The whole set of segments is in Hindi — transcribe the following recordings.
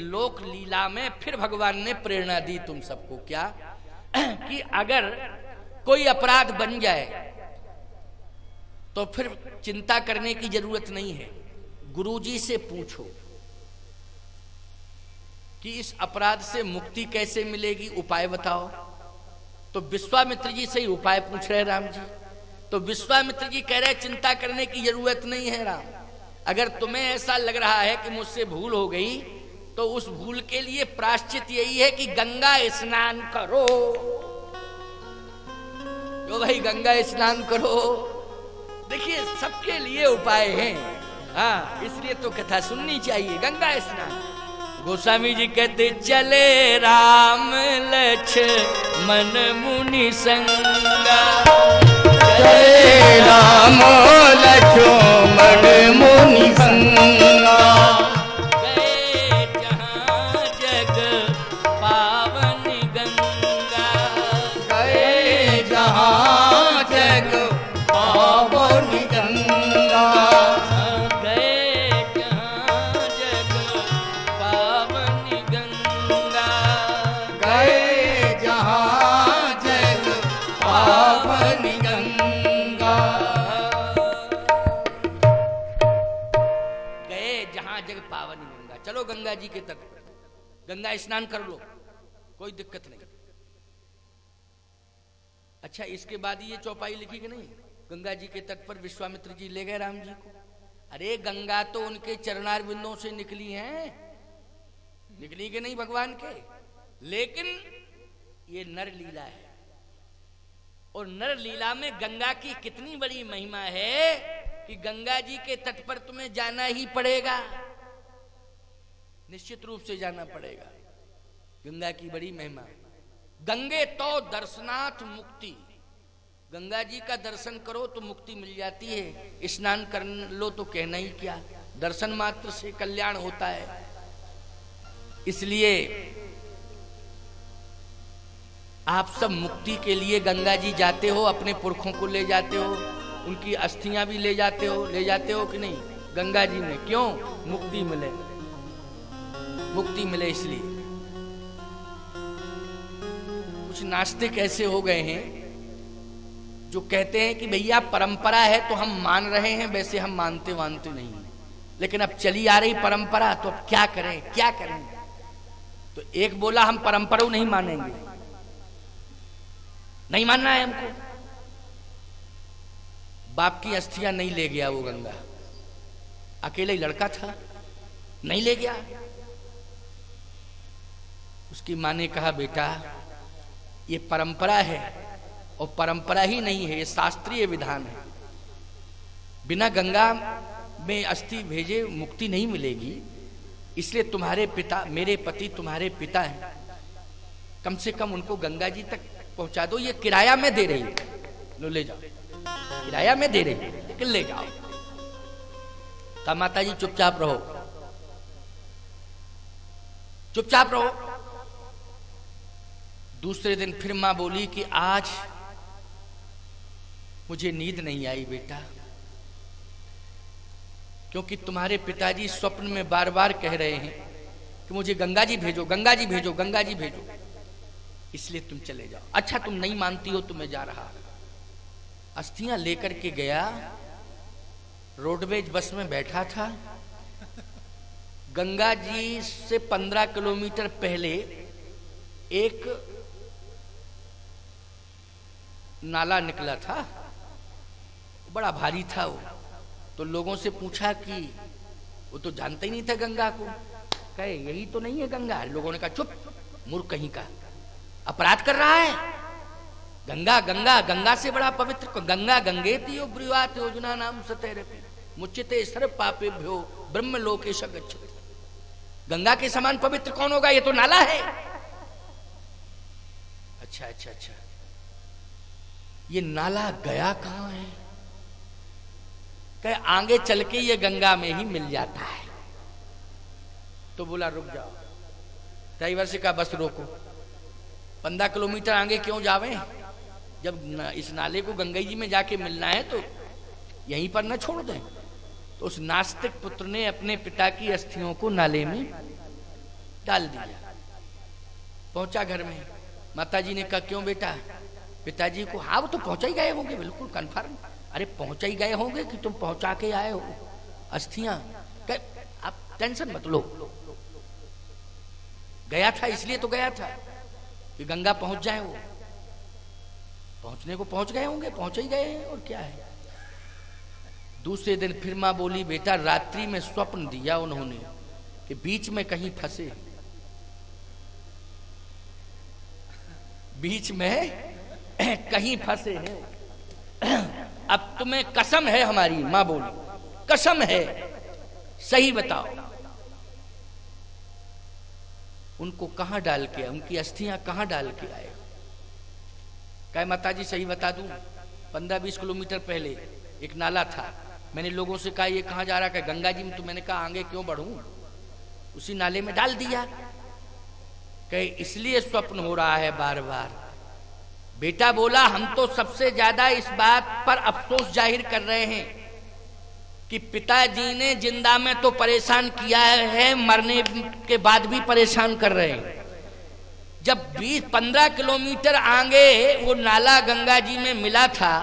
लोक लीला में फिर भगवान ने प्रेरणा दी तुम सबको, क्या कि अगर कोई अपराध बन जाए तो फिर चिंता करने की जरूरत नहीं है, गुरुजी से पूछो कि इस अपराध से मुक्ति कैसे मिलेगी, उपाय बताओ। तो विश्वामित्र जी से ही उपाय पूछ रहे राम जी। तो विश्वामित्र जी कह रहे चिंता करने की जरूरत नहीं है राम, अगर तुम्हें ऐसा लग रहा है कि मुझसे भूल हो गई तो उस भूल के लिए प्रायश्चित यही है कि गंगा स्नान करो। तो भाई गंगा स्नान करो, देखिए सबके लिए उपाय हैं, हाँ इसलिए तो कथा सुननी चाहिए। गंगा स्नान, गोस्वामी जी कहते चले राम लक्ष्मण मुनि संगा, चले राम लक्ष्मण मुनि संगा, गए जहाँ जग पावन गंगा, गए जहाँ जग पावन गंगा, गए जहाँ जग पावन गंगा, गए जहाँ जग पावन गंगा, गए जहां जग पावन गंगा। चलो गंगा जी के तट पर गंगा स्नान कर लो, कोई दिक्कत नहीं। अच्छा इसके बाद ये चौपाई लिखी कि नहीं, गंगा जी के तट पर विश्वामित्र जी ले गए राम जी को। अरे गंगा तो उनके चरणार बिंदों से निकली हैं, निकली कि नहीं भगवान के, लेकिन ये नर लीला है और नर लीला में गंगा की कितनी बड़ी महिमा है कि गंगा जी के तट पर तुम्हें जाना ही पड़ेगा, निश्चित रूप से जाना पड़ेगा। गंगा की बड़ी महिमा, गंगे तो दर्शनाथ मुक्ति, गंगा जी का दर्शन करो तो मुक्ति मिल जाती है, स्नान कर लो तो कहना ही क्या, दर्शन मात्र से कल्याण होता है। इसलिए आप सब मुक्ति के लिए गंगा जी जाते हो, अपने पुरखों को ले जाते हो, उनकी अस्थियां भी ले जाते हो कि नहीं गंगा जी में, क्यों, मुक्ति मिले, मुक्ति मिले। इसलिए कुछ नास्तिक ऐसे हो गए हैं जो कहते हैं कि भैया परंपरा है तो हम मान रहे हैं, वैसे हम मानते नहीं, लेकिन अब चली आ रही परंपरा तो अब क्या करें क्या करें। तो एक बोला हम परंपरा नहीं मानेंगे, नहीं मानना है हमको। बाप की अस्थियां नहीं ले गया वो गंगा, अकेले ही लड़का था, नहीं ले गया। उसकी मां ने कहा बेटा ये परंपरा है, और परंपरा ही नहीं है, ये शास्त्रीय विधान है, बिना गंगा में अस्थि भेजे मुक्ति नहीं मिलेगी। इसलिए तुम्हारे पिता, मेरे पति तुम्हारे पिता हैं, कम से कम उनको गंगा जी तक पहुंचा दो, ये किराया में दे रही, लो ले जाओ, किराया में दे रही, लेकिन ले जाओ। तो माता जी चुपचाप रहो, चुपचाप रहो। दूसरे दिन फिर मां बोली कि आज मुझे नींद नहीं आई बेटा, क्योंकि तुम्हारे पिताजी स्वप्न में बार बार कह रहे हैं कि मुझे गंगा जी भेजो, गंगा जी भेजो, गंगा जी भेजो, इसलिए तुम चले जाओ। अच्छा तुम नहीं मानती हो तो मैं जा रहा। अस्थियां लेकर के गया, रोडवेज बस में बैठा था, गंगा जी से 15 किलोमीटर पहले एक नाला निकला था, बड़ा भारी था वो। तो लोगों से पूछा कि वो तो जानते ही नहीं था गंगा को, कहे यही तो नहीं है गंगा। लोगों ने कहा चुप मूर्ख कहीं का, अपराध कर रहा है, गंगा गंगा गंगा से बड़ा पवित्र, गंगा गंगेति ब्रुवात योजना नाम सतैरपि मुच्यते सर्व पापेभ्यो ब्रह्म लोकेश गच्छति। गंगा के समान पवित्र कौन होगा, ये तो नाला है। अच्छा अच्छा अच्छा, ये नाला गया कहां है, कहे आगे चल के ये गंगा में ही मिल जाता है। तो बोला रुक जाओ, ड्राइवर से कहा बस रोको, 15 किलोमीटर आगे क्यों जावे, जब इस नाले को गंगा जी में जाके मिलना है तो यहीं पर न छोड़ दें। तो उस नास्तिक पुत्र ने अपने पिता की अस्थियों को नाले में डाल दिया। पहुंचा घर में, माताजी ने कहा क्यों बेटा? पिताजी को, हाँ वो तो पहुंचा ही गए होंगे, बिल्कुल कंफर्म। अरे पहुंचा ही गए होंगे कि तुम पहुंचा के आए हो अस्थियां? आप टेंशन मत लो, गया था इसलिए तो गया था कि गंगा पहुंच जाए। वो पहुंचने को पहुंच गए होंगे, पहुंच ही गए हैं, और क्या है। दूसरे दिन फिर माँ बोली बेटा रात्रि में स्वप्न दिया उन्होंने कि बीच में कहीं फंसे, बीच में कहीं फंसे हैं। अब तुम्हें कसम है हमारी, माँ बोली कसम है, सही बताओ उनको कहां डाल के, उनकी अस्थियां कहां डाल के आए? कहे माताजी सही बता दूं, 15-20 किलोमीटर पहले एक नाला था, मैंने लोगों से कहा ये कहां जा रहा है? गंगा जी में। तो मैंने कहा आगे क्यों बढ़ूं, उसी नाले में डाल दिया। कहे इसलिए स्वप्न हो रहा है बार बार। बेटा बोला हम तो सबसे ज्यादा इस बात पर अफसोस जाहिर कर रहे हैं कि पिताजी ने जिंदा में तो परेशान किया है, मरने के बाद भी परेशान कर रहे हैं। जब 20-15 किलोमीटर आगे वो नाला गंगा जी में मिला था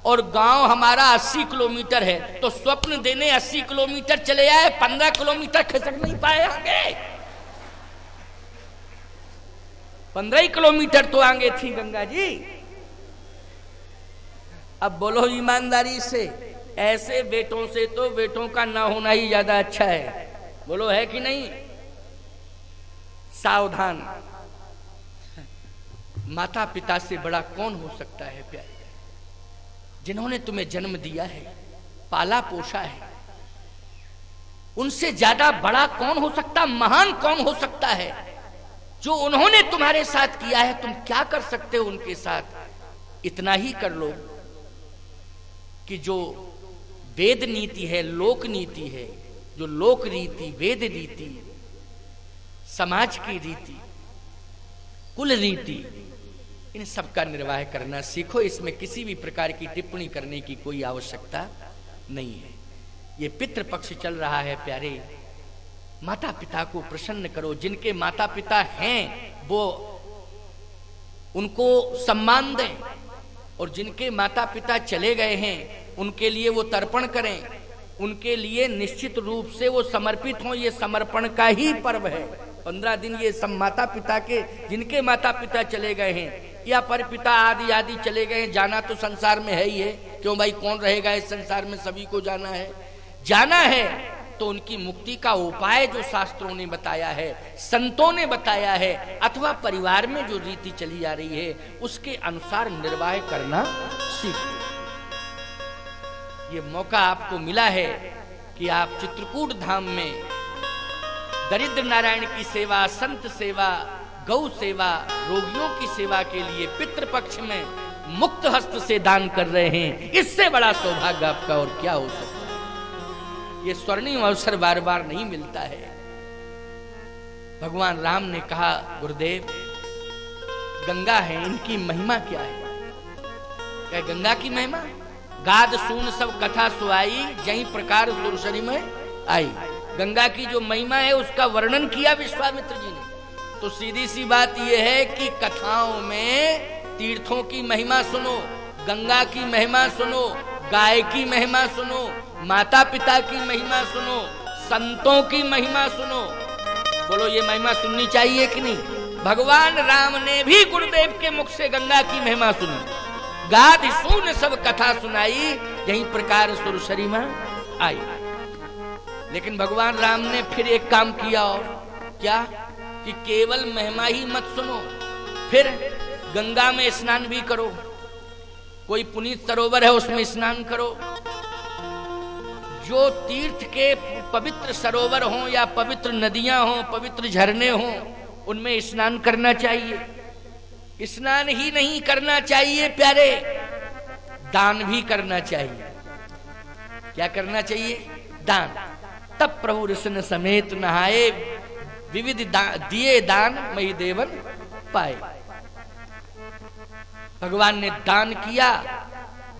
और गांव हमारा 80 किलोमीटर है, तो स्वप्न देने 80 किलोमीटर चले आए, 15 किलोमीटर खिसक नहीं पाए आगे। 15 किलोमीटर तो आगे थी गंगा जी। अब बोलो ईमानदारी से, ऐसे बेटों से तो बेटों का ना होना ही ज्यादा अच्छा है। बोलो है कि नहीं? सावधान, माता पिता से बड़ा कौन हो सकता है प्यारे? जिन्होंने तुम्हें जन्म दिया है, पाला पोषा है, उनसे ज्यादा बड़ा कौन हो सकता, महान कौन हो सकता है? जो उन्होंने तुम्हारे साथ किया है तुम क्या कर सकते हो उनके साथ? इतना ही कर लो कि जो वेद नीति है, लोक नीति है, जो लोक रीति, वेद रीति, समाज की रीति, कुल रीति, इन सब का निर्वाह करना सीखो। इसमें किसी भी प्रकार की टिप्पणी करने की कोई आवश्यकता नहीं है। ये पितृपक्ष चल रहा है प्यारे, माता पिता को प्रसन्न करो। जिनके माता पिता हैं वो उनको सम्मान दें, और जिनके माता पिता चले गए हैं उनके लिए वो तर्पण करें, उनके लिए निश्चित रूप से वो समर्पित हों। ये समर्पण का ही पर्व है। 15 दिन ये सब माता पिता के, जिनके माता पिता चले गए हैं या परपिता आदि आदि चले गए हैं, जाना तो संसार में है ही है। क्यों भाई, कौन रहेगा इस संसार में? सभी को जाना है। जाना है तो उनकी मुक्ति का उपाय जो शास्त्रों ने बताया है, संतों ने बताया है, अथवा परिवार में जो रीति चली आ रही है, उसके अनुसार निर्वाह करना सीखो। ये मौका आपको मिला है कि आप चित्रकूट धाम में दरिद्र नारायण की सेवा, संत सेवा, गौ सेवा, रोगियों की सेवा के लिए पितृपक्ष में मुक्त हस्त से दान कर रहे हैं। इससे बड़ा सौभाग्य आपका और क्या हो सकता है? ये स्वर्णिम अवसर बार बार नहीं मिलता है। भगवान राम ने कहा गुरुदेव गंगा है, इनकी महिमा क्या है? क्या गंगा की महिमा? गाद सून सब कथा सुहाई, जहीं प्रकार सुरसरी में आई। गंगा की जो महिमा है उसका वर्णन किया विश्वामित्र जी ने। तो सीधी सी बात यह है कि कथाओं में तीर्थों की महिमा सुनो, गंगा की महिमा सुनो, गाय की महिमा सुनो, माता पिता की महिमा सुनो, संतों की महिमा सुनो। बोलो ये महिमा सुननी चाहिए कि नहीं? भगवान राम ने भी गुरुदेव के मुख से गंगा की महिमा सुनी। गाद सून सब कथा सुनाई, यही प्रकार सुरसरी में आई। लेकिन भगवान राम ने फिर एक काम किया, और क्या कि केवल महिमा ही मत सुनो, फिर गंगा में स्नान भी करो। कोई पुनीत सरोवर है उसमें स्नान करो। जो तीर्थ के पवित्र सरोवर हों या पवित्र नदियां हों, पवित्र झरने हों, उनमें स्नान करना चाहिए। स्नान ही नहीं करना चाहिए प्यारे, दान भी करना चाहिए। क्या करना चाहिए? दान। तब प्रभु ऋषि समेत नहाए, विविध दिए दान मई देवन पाए। भगवान ने दान किया।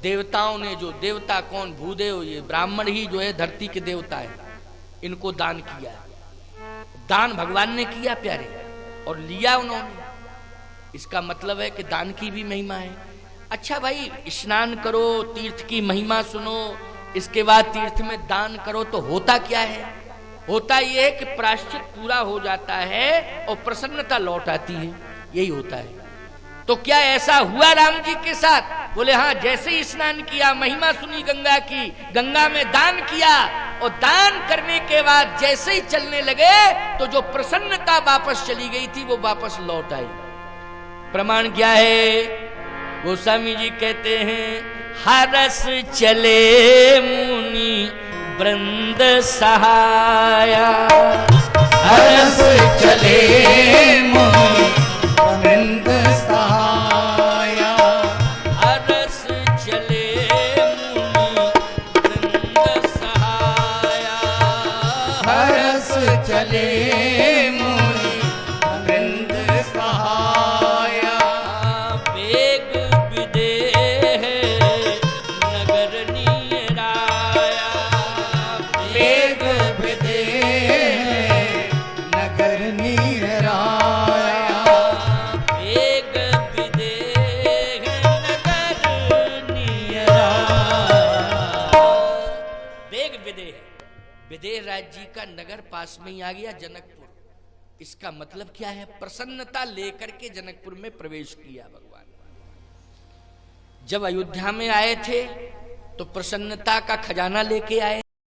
देवताओं ने, जो देवता कौन? भूदेव, ये ब्राह्मण ही जो है धरती के देवता है, इनको दान किया। दान भगवान ने किया प्यारे, और लिया उन्होंने। इसका मतलब है कि दान की भी महिमा है। अच्छा भाई, स्नान करो, तीर्थ की महिमा सुनो, इसके बाद तीर्थ में दान करो, तो होता क्या है? होता यह है कि प्रायश्चित पूरा हो जाता है और प्रसन्नता लौट आती है, यही होता है। तो क्या ऐसा हुआ राम जी के साथ? बोले हाँ, जैसे ही स्नान किया, महिमा सुनी गंगा की, गंगा में दान किया, और दान करने के बाद जैसे ही चलने लगे तो जो प्रसन्नता वापस चली गई थी वो वापस लौट आई। प्रमाण क्या है? गोस्वामी जी कहते हैं, हरस चले मुनि वृंद सहाया, हरस चले मुनि वृंद सहाया, हरस चले मुनि वृंद सहाया, हरस चले मुनि वृंद सहाया, वेग विदेह नगर नीराया, वेग विदेह नगर नीराया, वेग विदेह नगर नीराया। वेग विदेह, विदेह राज्य जी का नगर पास में ही आ गया, जनकपुर। इसका मतलब क्या है? प्रसन्नता लेकर के जनकपुर में प्रवेश किया भगवान। जब अयोध्या में आए थे तो प्रसन्नता का खजाना लेके आए।